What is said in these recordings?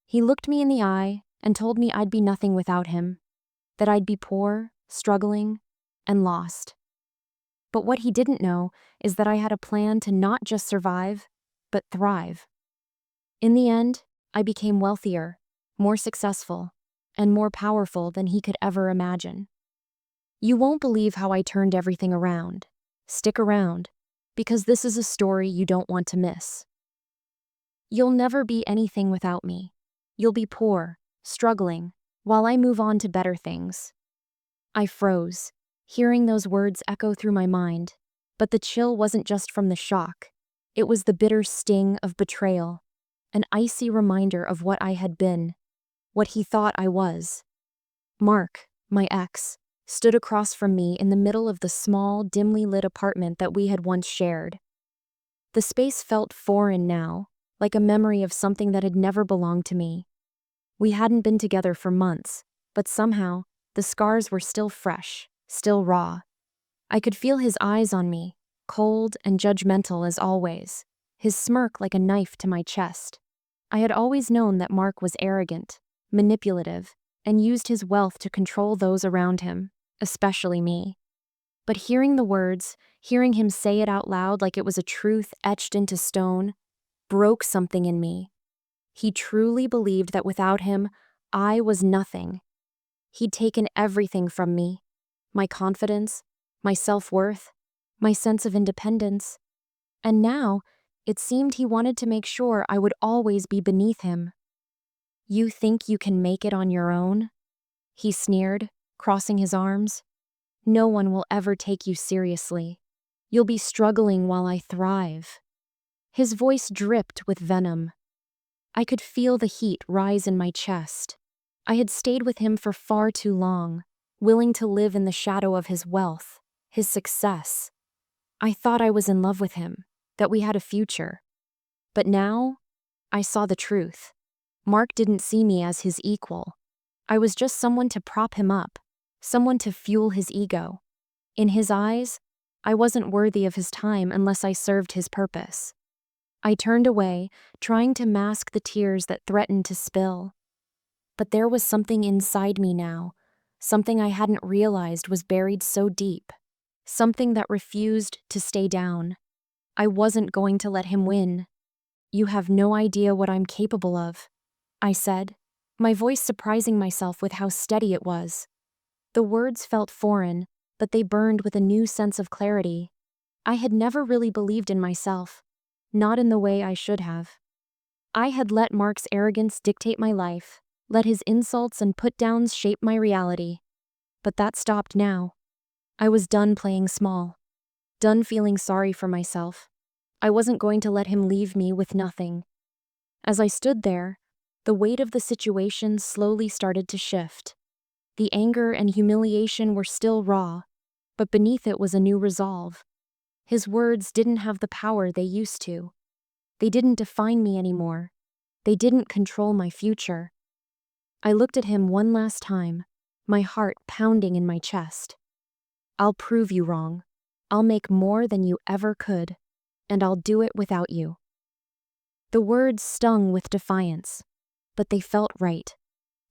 He looked me in the eye and told me I'd be nothing without him, that I'd be poor, struggling, and lost. But what he didn't know is that I had a plan to not just survive, but thrive. In the end, I became wealthier, more successful, and more powerful than he could ever imagine. You won't believe how I turned everything around. Stick around, because this is a story you don't want to miss. You'll never be anything without me. You'll be poor, struggling, while I move on to better things. I froze, hearing those words echo through my mind, but the chill wasn't just from the shock. It was the bitter sting of betrayal, an icy reminder of what I had been, what he thought I was. Mark, my ex, stood across from me in the middle of the small, dimly lit apartment that we had once shared. The space felt foreign now, like a memory of something that had never belonged to me. We hadn't been together for months, but somehow, the scars were still fresh, still raw. I could feel his eyes on me, cold and judgmental as always, his smirk like a knife to my chest. I had always known that Mark was arrogant, manipulative, and used his wealth to control those around him, especially me. But hearing the words, hearing him say it out loud like it was a truth etched into stone, broke something in me. He truly believed that without him, I was nothing. He'd taken everything from me, my confidence, my self-worth, my sense of independence. And now, it seemed he wanted to make sure I would always be beneath him. "You think you can make it on your own?" he sneered, crossing his arms. "No one will ever take you seriously. You'll be struggling while I thrive." His voice dripped with venom. I could feel the heat rise in my chest. I had stayed with him for far too long, willing to live in the shadow of his wealth, his success. I thought I was in love with him, that we had a future. But now, I saw the truth. Mark didn't see me as his equal. I was just someone to prop him up, someone to fuel his ego. In his eyes, I wasn't worthy of his time unless I served his purpose. I turned away, trying to mask the tears that threatened to spill. But there was something inside me now, something I hadn't realized was buried so deep, something that refused to stay down. I wasn't going to let him win. "You have no idea what I'm capable of," I said, my voice surprising myself with how steady it was. The words felt foreign, but they burned with a new sense of clarity. I had never really believed in myself, not in the way I should have. I had let Mark's arrogance dictate my life, let his insults and put-downs shape my reality. But that stopped now. I was done playing small, done feeling sorry for myself. I wasn't going to let him leave me with nothing. As I stood there, the weight of the situation slowly started to shift. The anger and humiliation were still raw, but beneath it was a new resolve. His words didn't have the power they used to. They didn't define me anymore. They didn't control my future. I looked at him one last time, my heart pounding in my chest. "I'll prove you wrong. I'll make more than you ever could, and I'll do it without you." The words stung with defiance, but they felt right.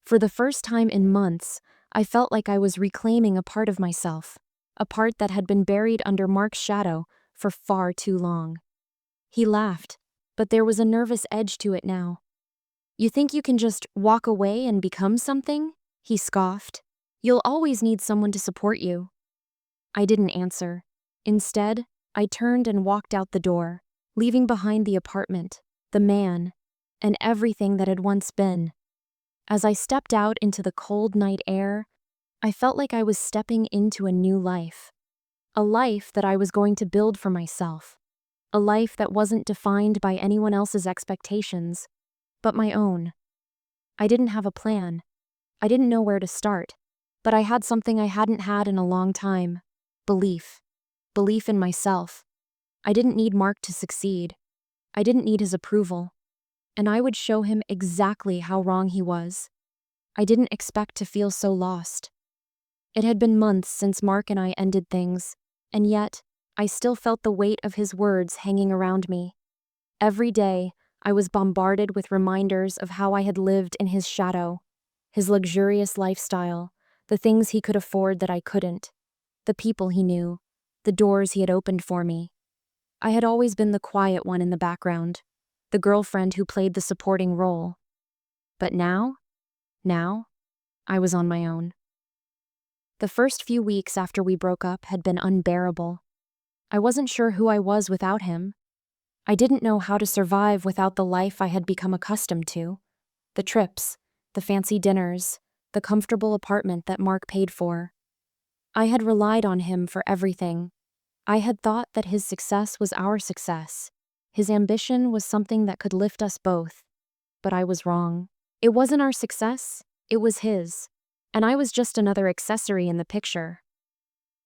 For the first time in months, I felt like I was reclaiming a part of myself, a part that had been buried under Mark's shadow for far too long. He laughed, but there was a nervous edge to it now. "You think you can just walk away and become something?" he scoffed. "You'll always need someone to support you." I didn't answer. Instead, I turned and walked out the door, leaving behind the apartment, the man, and everything that had once been. As I stepped out into the cold night air, I felt like I was stepping into a new life. A life that I was going to build for myself. A life that wasn't defined by anyone else's expectations, but my own. I didn't have a plan. I didn't know where to start, but I had something I hadn't had in a long time. Belief. Belief in myself. I didn't need Mark to succeed. I didn't need his approval. And I would show him exactly how wrong he was. I didn't expect to feel so lost. It had been months since Mark and I ended things, and yet, I still felt the weight of his words hanging around me. Every day, I was bombarded with reminders of how I had lived in his shadow, his luxurious lifestyle, the things he could afford that I couldn't, the people he knew, the doors he had opened for me. I had always been the quiet one in the background, the girlfriend who played the supporting role. But now, I was on my own. The first few weeks after we broke up had been unbearable. I wasn't sure who I was without him. I didn't know how to survive without the life I had become accustomed to. The trips, the fancy dinners, the comfortable apartment that Mark paid for. I had relied on him for everything. I had thought that his success was our success. His ambition was something that could lift us both. But I was wrong. It wasn't our success, it was his. And I was just another accessory in the picture.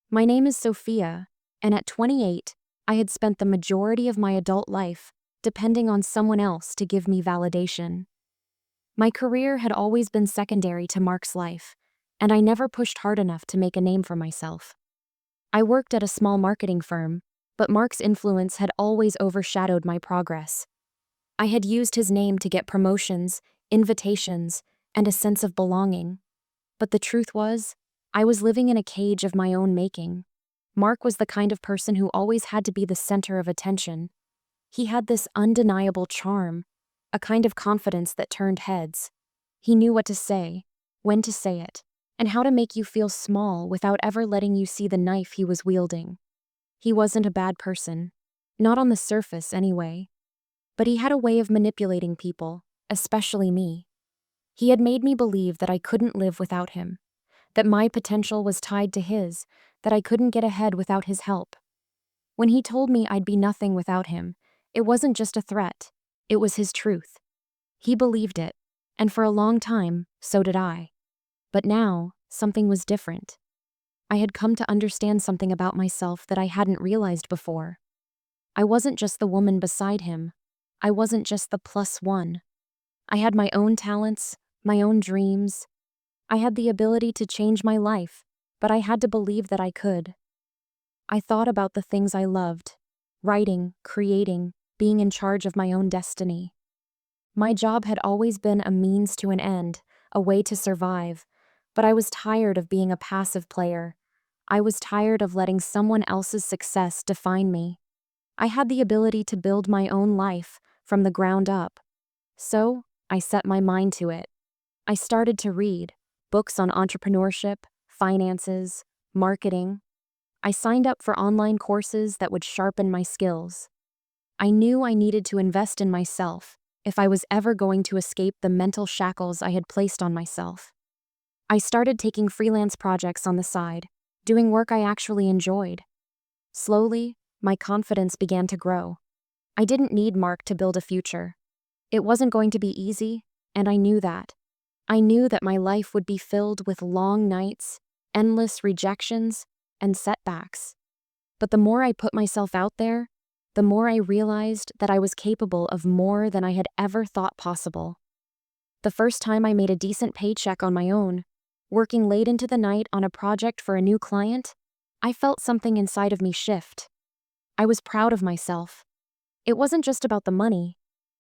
My name is Sophia, and at 28, I had spent the majority of my adult life depending on someone else to give me validation. My career had always been secondary to Mark's life, and I never pushed hard enough to make a name for myself. I worked at a small marketing firm, but Mark's influence had always overshadowed my progress. I had used his name to get promotions, invitations, and a sense of belonging. But the truth was, I was living in a cage of my own making. Mark was the kind of person who always had to be the center of attention. He had this undeniable charm, a kind of confidence that turned heads. He knew what to say, when to say it, and how to make you feel small without ever letting you see the knife he was wielding. He wasn't a bad person. Not on the surface, anyway. But he had a way of manipulating people, especially me. He had made me believe that I couldn't live without him, that my potential was tied to his, that I couldn't get ahead without his help. When he told me I'd be nothing without him, it wasn't just a threat, it was his truth. He believed it, and for a long time, so did I. But now, something was different. I had come to understand something about myself that I hadn't realized before. I wasn't just the woman beside him. I wasn't just the plus one. I had my own talents, my own dreams. I had the ability to change my life, but I had to believe that I could. I thought about the things I loved: writing, creating, being in charge of my own destiny. My job had always been a means to an end, a way to survive, but I was tired of being a passive player. I was tired of letting someone else's success define me. I had the ability to build my own life from the ground up. So, I set my mind to it. I started to read books on entrepreneurship, finances, marketing. I signed up for online courses that would sharpen my skills. I knew I needed to invest in myself if I was ever going to escape the mental shackles I had placed on myself. I started taking freelance projects on the side, doing work I actually enjoyed. Slowly, my confidence began to grow. I didn't need Mark to build a future. It wasn't going to be easy, and I knew that. I knew that my life would be filled with long nights, endless rejections, and setbacks. But the more I put myself out there, the more I realized that I was capable of more than I had ever thought possible. The first time I made a decent paycheck on my own, working late into the night on a project for a new client, I felt something inside of me shift. I was proud of myself. It wasn't just about the money.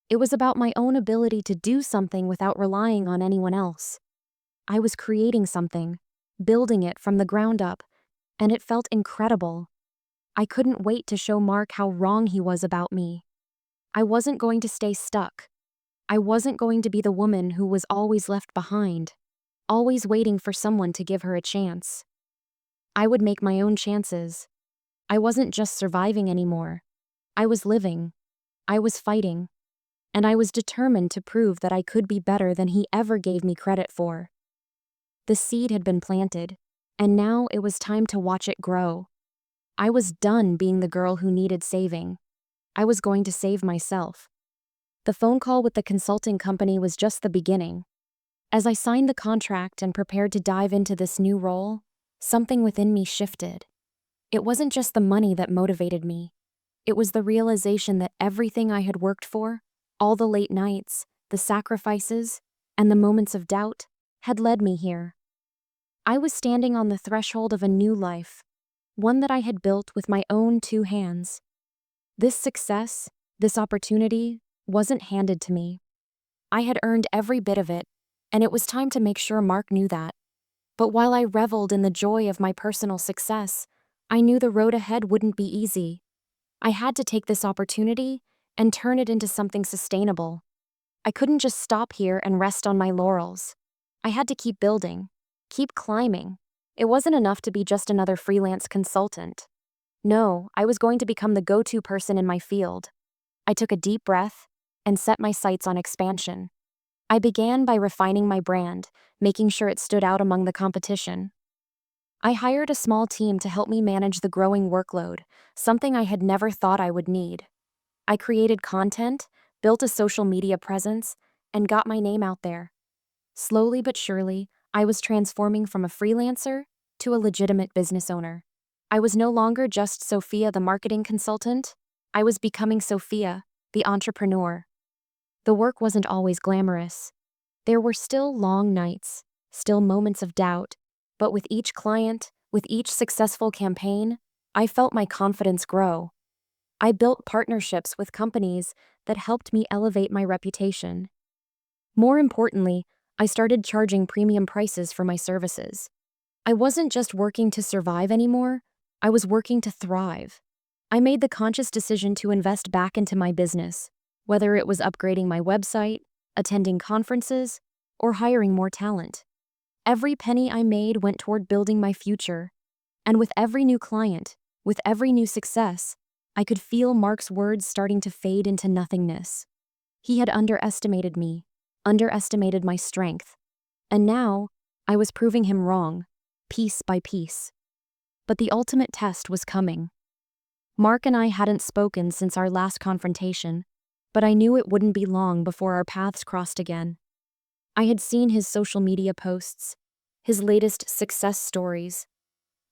It was about my own ability to do something without relying on anyone else. I was creating something, building it from the ground up, and it felt incredible. I couldn't wait to show Mark how wrong he was about me. I wasn't going to stay stuck. I wasn't going to be the woman who was always left behind, always waiting for someone to give her a chance. I would make my own chances. I wasn't just surviving anymore. I was living. I was fighting. And I was determined to prove that I could be better than he ever gave me credit for. The seed had been planted, and now it was time to watch it grow. I was done being the girl who needed saving. I was going to save myself. The phone call with the consulting company was just the beginning. As I signed the contract and prepared to dive into this new role, something within me shifted. It wasn't just the money that motivated me. It was the realization that everything I had worked for, all the late nights, the sacrifices, and the moments of doubt, had led me here. I was standing on the threshold of a new life, one that I had built with my own two hands. This success, this opportunity, wasn't handed to me. I had earned every bit of it, and it was time to make sure Mark knew that. But while I reveled in the joy of my personal success, I knew the road ahead wouldn't be easy. I had to take this opportunity and turn it into something sustainable. I couldn't just stop here and rest on my laurels. I had to keep building, keep climbing. It wasn't enough to be just another freelance consultant. No, I was going to become the go-to person in my field. I took a deep breath and set my sights on expansion. I began by refining my brand, making sure it stood out among the competition. I hired a small team to help me manage the growing workload, something I had never thought I would need. I created content, built a social media presence, and got my name out there. Slowly but surely, I was transforming from a freelancer to a legitimate business owner. I was no longer just Sophia, the marketing consultant. I was becoming Sophia, the entrepreneur. The work wasn't always glamorous. There were still long nights, still moments of doubt, but with each client, with each successful campaign, I felt my confidence grow. I built partnerships with companies that helped me elevate my reputation. More importantly, I started charging premium prices for my services. I wasn't just working to survive anymore, I was working to thrive. I made the conscious decision to invest back into my business, whether it was upgrading my website, attending conferences, or hiring more talent. Every penny I made went toward building my future. And with every new client, with every new success, I could feel Mark's words starting to fade into nothingness. He had underestimated me, underestimated my strength. And now, I was proving him wrong, piece by piece. But the ultimate test was coming. Mark and I hadn't spoken since our last confrontation, but I knew it wouldn't be long before our paths crossed again. I had seen his social media posts, his latest success stories.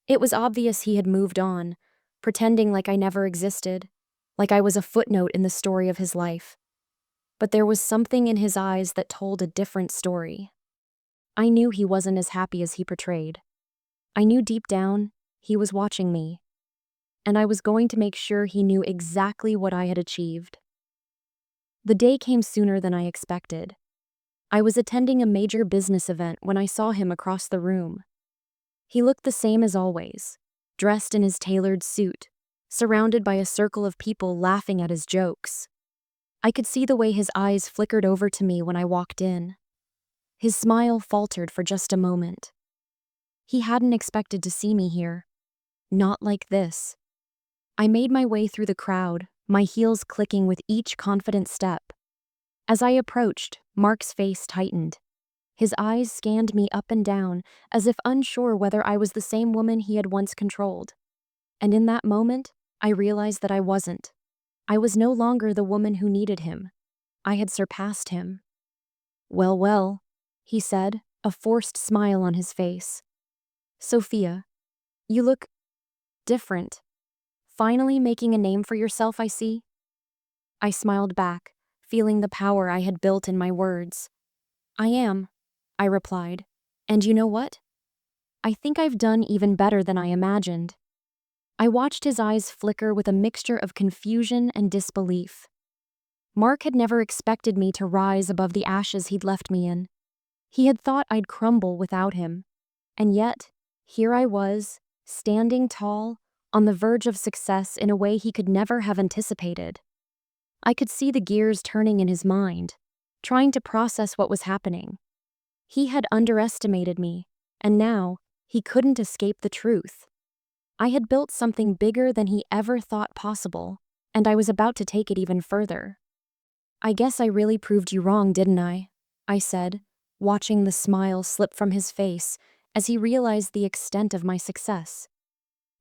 It was obvious he had moved on, pretending like I never existed, like I was a footnote in the story of his life. But there was something in his eyes that told a different story. I knew he wasn't as happy as he portrayed. I knew deep down he was watching me, and I was going to make sure he knew exactly what I had achieved. The day came sooner than I expected. I was attending a major business event when I saw him across the room. He looked the same as always, dressed in his tailored suit, surrounded by a circle of people laughing at his jokes. I could see the way his eyes flickered over to me when I walked in. His smile faltered for just a moment. He hadn't expected to see me here. Not like this. I made my way through the crowd, my heels clicking with each confident step. As I approached, Mark's face tightened. His eyes scanned me up and down, as if unsure whether I was the same woman he had once controlled. And in that moment, I realized that I wasn't. I was no longer the woman who needed him. I had surpassed him. "Well, well," he said, a forced smile on his face. "Sophia, you look different. Finally making a name for yourself, I see." I smiled back, feeling the power I had built in my words. "I am," I replied. "And you know what? I think I've done even better than I imagined." I watched his eyes flicker with a mixture of confusion and disbelief. Mark had never expected me to rise above the ashes he'd left me in. He had thought I'd crumble without him. And yet, here I was, standing tall, on the verge of success in a way he could never have anticipated. I could see the gears turning in his mind, trying to process what was happening. He had underestimated me, and now, he couldn't escape the truth. I had built something bigger than he ever thought possible, and I was about to take it even further. "I guess I really proved you wrong, didn't I?" I said, watching the smile slip from his face as he realized the extent of my success.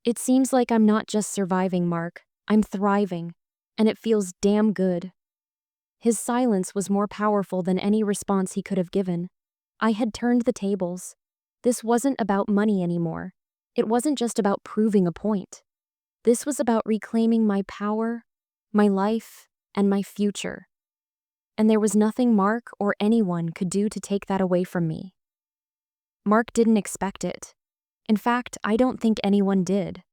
"It seems like I'm not just surviving, Mark, I'm thriving, and it feels damn good." His silence was more powerful than any response he could have given. I had turned the tables. This wasn't about money anymore. It wasn't just about proving a point. This was about reclaiming my power, my life, and my future. And there was nothing Mark or anyone could do to take that away from me. Mark didn't expect it. In fact, I don't think anyone did.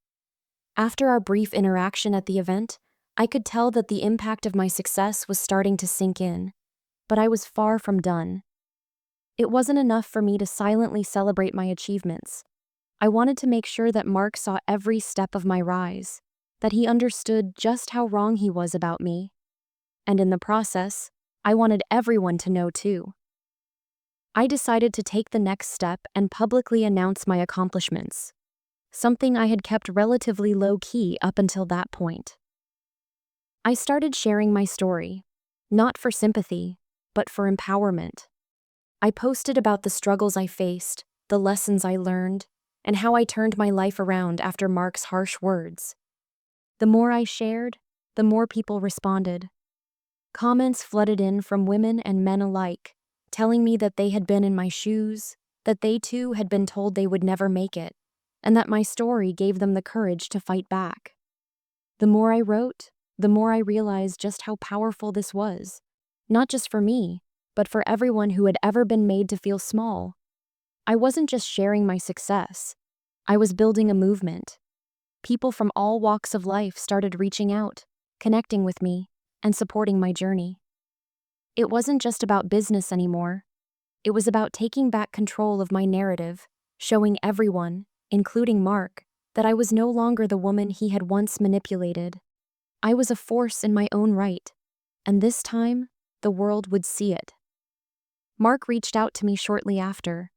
After our brief interaction at the event, I could tell that the impact of my success was starting to sink in, but I was far from done. It wasn't enough for me to silently celebrate my achievements. I wanted to make sure that Mark saw every step of my rise, that he understood just how wrong he was about me. And in the process, I wanted everyone to know too. I decided to take the next step and publicly announce my accomplishments, something I had kept relatively low-key up until that point. I started sharing my story, not for sympathy, but for empowerment. I posted about the struggles I faced, the lessons I learned, and how I turned my life around after Mark's harsh words. The more I shared, the more people responded. Comments flooded in from women and men alike, telling me that they had been in my shoes, that they too had been told they would never make it, and that my story gave them the courage to fight back. The more I wrote, the more I realized just how powerful this was, not just for me, but for everyone who had ever been made to feel small. I wasn't just sharing my success, I was building a movement. People from all walks of life started reaching out, connecting with me, and supporting my journey. It wasn't just about business anymore. It was about taking back control of my narrative, showing everyone, including Mark, that I was no longer the woman he had once manipulated. I was a force in my own right, and this time, the world would see it. Mark reached out to me shortly after.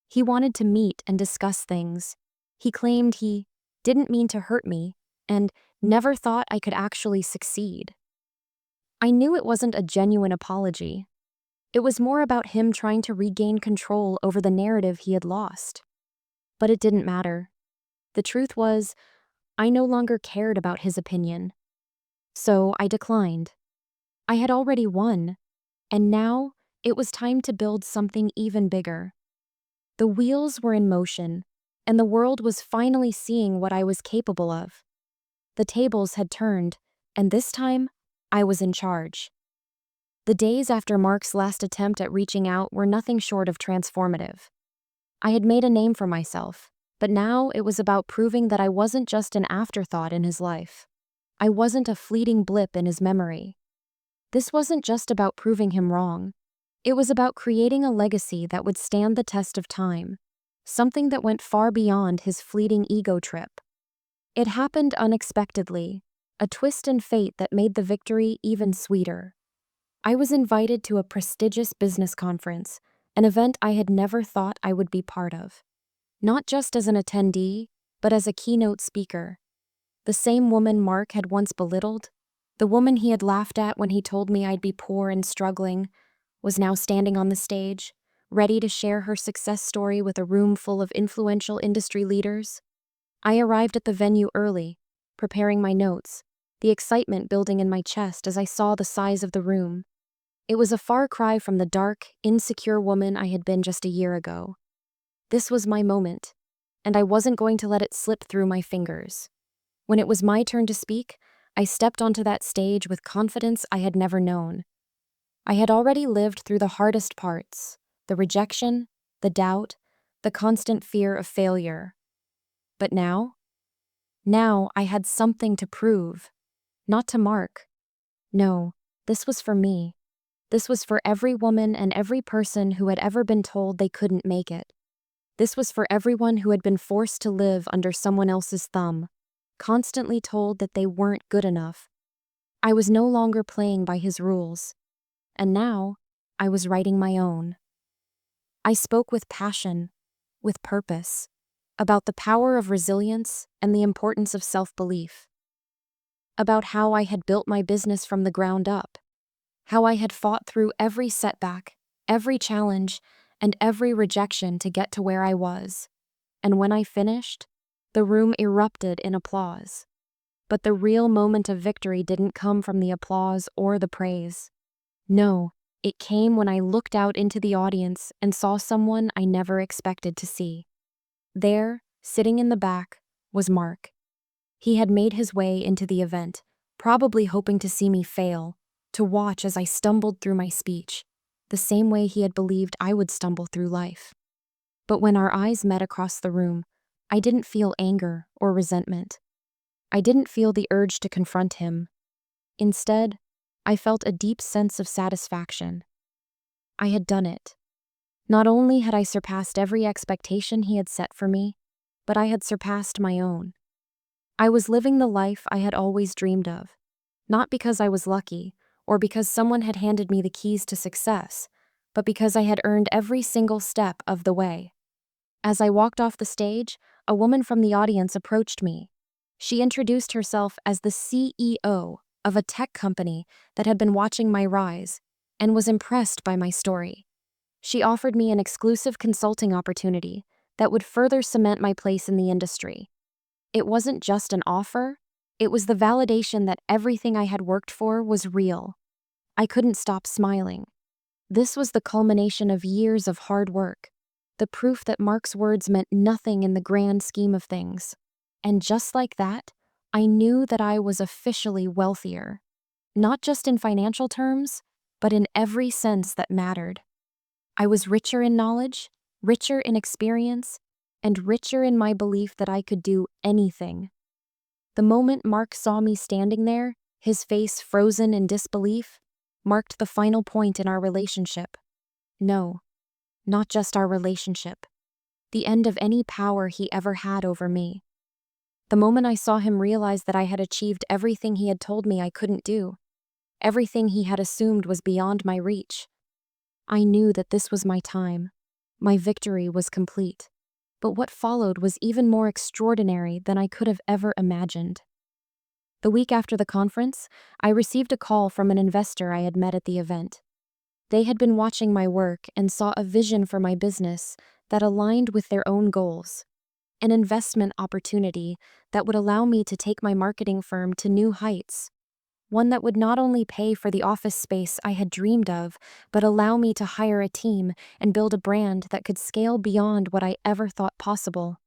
He wanted to meet and discuss things. He claimed he didn't mean to hurt me and never thought I could actually succeed. I knew it wasn't a genuine apology. It was more about him trying to regain control over the narrative he had lost. But it didn't matter. The truth was, I no longer cared about his opinion. So I declined. I had already won, and now it was time to build something even bigger. The wheels were in motion, and the world was finally seeing what I was capable of. The tables had turned, and this time, I was in charge. The days after Mark's last attempt at reaching out were nothing short of transformative. I had made a name for myself, but now it was about proving that I wasn't just an afterthought in his life. I wasn't a fleeting blip in his memory. This wasn't just about proving him wrong. It was about creating a legacy that would stand the test of time, something that went far beyond his fleeting ego trip. It happened unexpectedly, a twist in fate that made the victory even sweeter. I was invited to a prestigious business conference, an event I had never thought I would be part of. Not just as an attendee, but as a keynote speaker. The same woman Mark had once belittled, the woman he had laughed at when he told me I'd be poor and struggling, was now standing on the stage, ready to share her success story with a room full of influential industry leaders. I arrived at the venue early, preparing my notes, the excitement building in my chest as I saw the size of the room. It was a far cry from the dark, insecure woman I had been just a year ago. This was my moment, and I wasn't going to let it slip through my fingers. When it was my turn to speak, I stepped onto that stage with confidence I had never known. I had already lived through the hardest parts, the rejection, the doubt, the constant fear of failure. But now I had something to prove. Not to Mark. No, this was for me. This was for every woman and every person who had ever been told they couldn't make it. This was for everyone who had been forced to live under someone else's thumb, constantly told that they weren't good enough. I was no longer playing by his rules. And now, I was writing my own. I spoke with passion, with purpose, about the power of resilience and the importance of self-belief. About how I had built my business from the ground up, how I had fought through every setback, every challenge, and every rejection to get to where I was. And when I finished, the room erupted in applause. But the real moment of victory didn't come from the applause or the praise. No, it came when I looked out into the audience and saw someone I never expected to see. There, sitting in the back, was Mark. He had made his way into the event, probably hoping to see me fail, to watch as I stumbled through my speech, the same way he had believed I would stumble through life. But when our eyes met across the room, I didn't feel anger or resentment. I didn't feel the urge to confront him. Instead, I felt a deep sense of satisfaction. I had done it. Not only had I surpassed every expectation he had set for me, but I had surpassed my own. I was living the life I had always dreamed of, not because I was lucky or because someone had handed me the keys to success, but because I had earned every single step of the way. As I walked off the stage, a woman from the audience approached me. She introduced herself as the CEO of a tech company that had been watching my rise and was impressed by my story. She offered me an exclusive consulting opportunity that would further cement my place in the industry. It wasn't just an offer, it was the validation that everything I had worked for was real. I couldn't stop smiling. This was the culmination of years of hard work, the proof that Mark's words meant nothing in the grand scheme of things. And just like that, I knew that I was officially wealthier. Not just in financial terms, but in every sense that mattered. I was richer in knowledge, richer in experience, and richer in my belief that I could do anything. The moment Mark saw me standing there, his face frozen in disbelief, marked the final point in our relationship. No, not just our relationship. The end of any power he ever had over me. The moment I saw him realize that I had achieved everything he had told me I couldn't do, everything he had assumed was beyond my reach, I knew that this was my time. My victory was complete. But what followed was even more extraordinary than I could have ever imagined. The week after the conference, I received a call from an investor I had met at the event. They had been watching my work and saw a vision for my business that aligned with their own goals. An investment opportunity that would allow me to take my marketing firm to new heights. One that would not only pay for the office space I had dreamed of, but allow me to hire a team and build a brand that could scale beyond what I ever thought possible.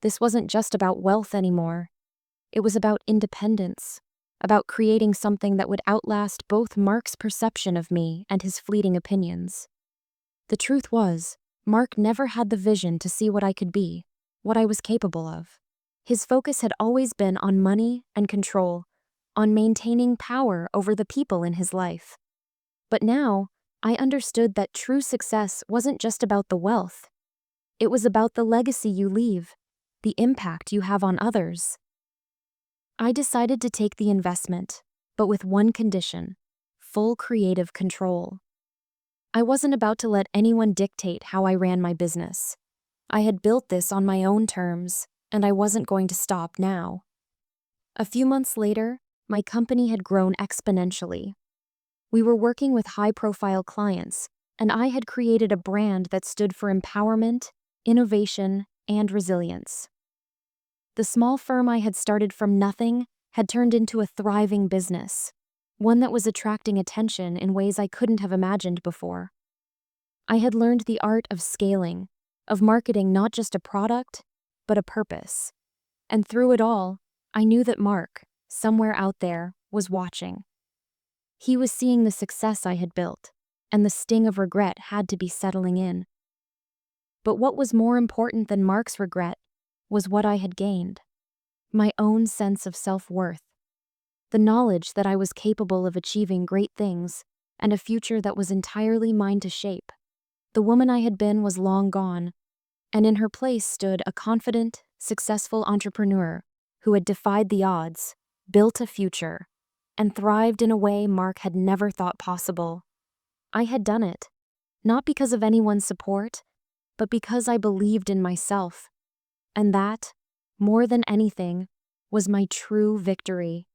This wasn't just about wealth anymore. It was about independence, about creating something that would outlast both Mark's perception of me and his fleeting opinions. The truth was, Mark never had the vision to see what I could be, what I was capable of. His focus had always been on money and control, on maintaining power over the people in his life. But now, I understood that true success wasn't just about the wealth. It was about the legacy you leave, the impact you have on others. I decided to take the investment, but with one condition: full creative control. I wasn't about to let anyone dictate how I ran my business. I had built this on my own terms, and I wasn't going to stop now. A few months later, my company had grown exponentially. We were working with high-profile clients, and I had created a brand that stood for empowerment, innovation, and resilience. The small firm I had started from nothing had turned into a thriving business, one that was attracting attention in ways I couldn't have imagined before. I had learned the art of scaling, of marketing not just a product, but a purpose. And through it all, I knew that Mark, somewhere out there, was watching. He was seeing the success I had built, and the sting of regret had to be settling in. But what was more important than Mark's regret was what I had gained: my own sense of self-worth, the knowledge that I was capable of achieving great things, and a future that was entirely mine to shape. The woman I had been was long gone, and in her place stood a confident, successful entrepreneur who had defied the odds, built a future, and thrived in a way Mark had never thought possible. I had done it, not because of anyone's support, but because I believed in myself. And that, more than anything, was my true victory.